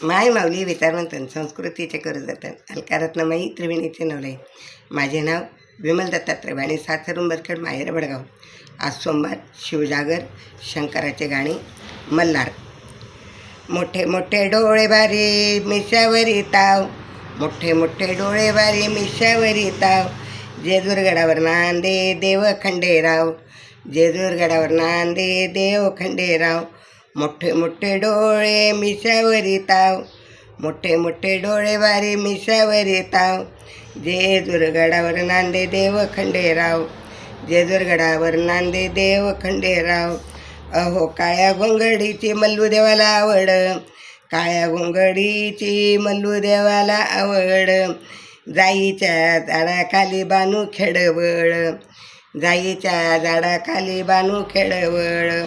माय माऊली विचारवंतन संस्कृतीचे करू जतन अलकारत्नमयी त्रिवेणीचे नवले. माझे नाव विमल दत्तात्रय आणि सासर उंबरखेड माहेर बडगाव. आज सोमवार, शिवजागर, शंकराचे गाणे, मल्हार. मोठे मोठे डोळे भारी मिशावरी ताव, मोठे मोठे डोळे भारी मिशावरी ताव, जेजूरगडावर नांदे देव खंडेराव, जेजूरगडावर नांदे देव खंडेराव. मोठे मोठे डोळे मिशावरी ताव, मोठे मोठे डोळे भारी मिशावरी ताव, जेजूरगडावर नांदे देव खंडेराव, जेजूरगडावर नांदे देव खंडेराव. अहो काळ्या घोंगडीची मल्लू देवाला आवड, काळ्या घोंगडीची मल्लू देवाला आवड, जाईच्या झाडाखाली बानू खेडवळ, जाईच्या झाडाखाली बानू खेडवळ.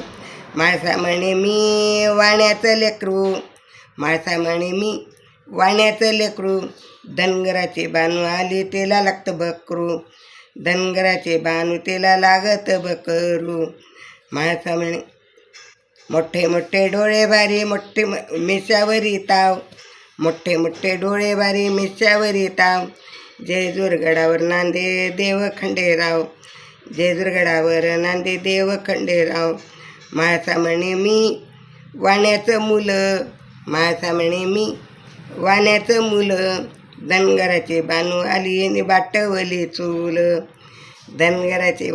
माळसा म्हणे मी वाण्याचं लेकरू, माळसा म्हणे मी वाण्याचं लेकरू, धनगराची बानू आली तिला लागतं बकरू, धनगराची बानू तिला लागत बकरू. माळसा म्हणे मोठे मोठे डोळे भारी मोठे मिशावरी ताव, मोठे मोठे डोळे भारी मिशावरी ताव, जेजूरगडावर नांदे देव खंडेराव, जेजूरगडावर नांदे देव खंडेराव. माळसा म्हणे मी वाण्याचं मुलं, माळसा म्हणे मी वाण्याचं मुलं, धनगराची बानू आली नि बाटवली चूल, धनगराची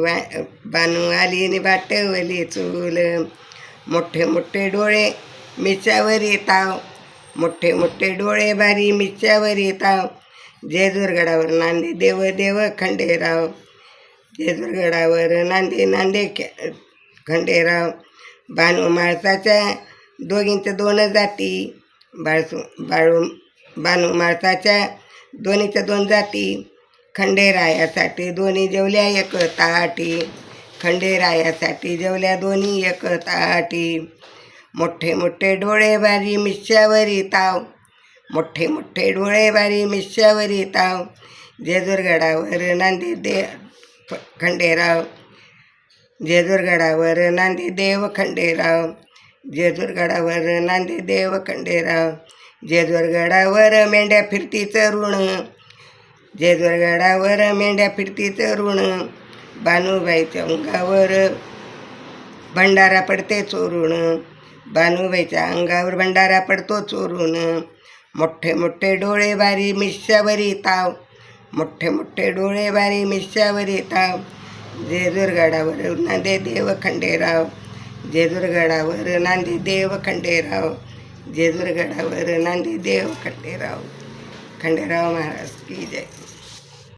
बानू आली नि बाटवली चूल. मोठे मोठे डोळे मिशावरी ताव, मोठे मोठे डोळे भारी मिशावरी ताव, जेजूरगडावर नांदे देव देव खंडेराव, जेजूरगडावर नांदे नांदे खंडेराव. बानू माळसाच्या दोघींच्या दोन जाती, बानू माळसाच्या दोन्हीच्या दोन जाती, खंडेरायासाठी दोन्ही जेवल्या एक ताटी, खंडेरायासाठी जेवल्या दोन्ही एक ताटी. मोठे मोठे डोळे भारी मिशावरी ताव, मोठे मोठे डोळे भारी मिशावरी ताव, जेजूरगडावर नांदे देव खंडेराव, जेजूरगडावर नांदे देव खंडेराव, जेजूरगडावर नांदे देव खंडेराव. जेजूरगडावर मेंढ्या फिरतीचं ऋण, जेजूरगडावर मेंढ्या फिरतीचं ऋण, बानूबाईच्या अंगावर भंडारा पडते चोरून, बानूबाईच्या अंगावर भंडारा पडतो चोरून. मोठे मोठे डोळे भारी मिशावरी ताव, मोठे मोठे डोळे भारी मिशावरी ताव, जेजूरगडावर नांदे देव खंडेराव, जेजूरगडावर नांदे देव खंडेराव, जेजूरगडावर नांदे देव खंडेराव. खंडेराव महाराज की जय.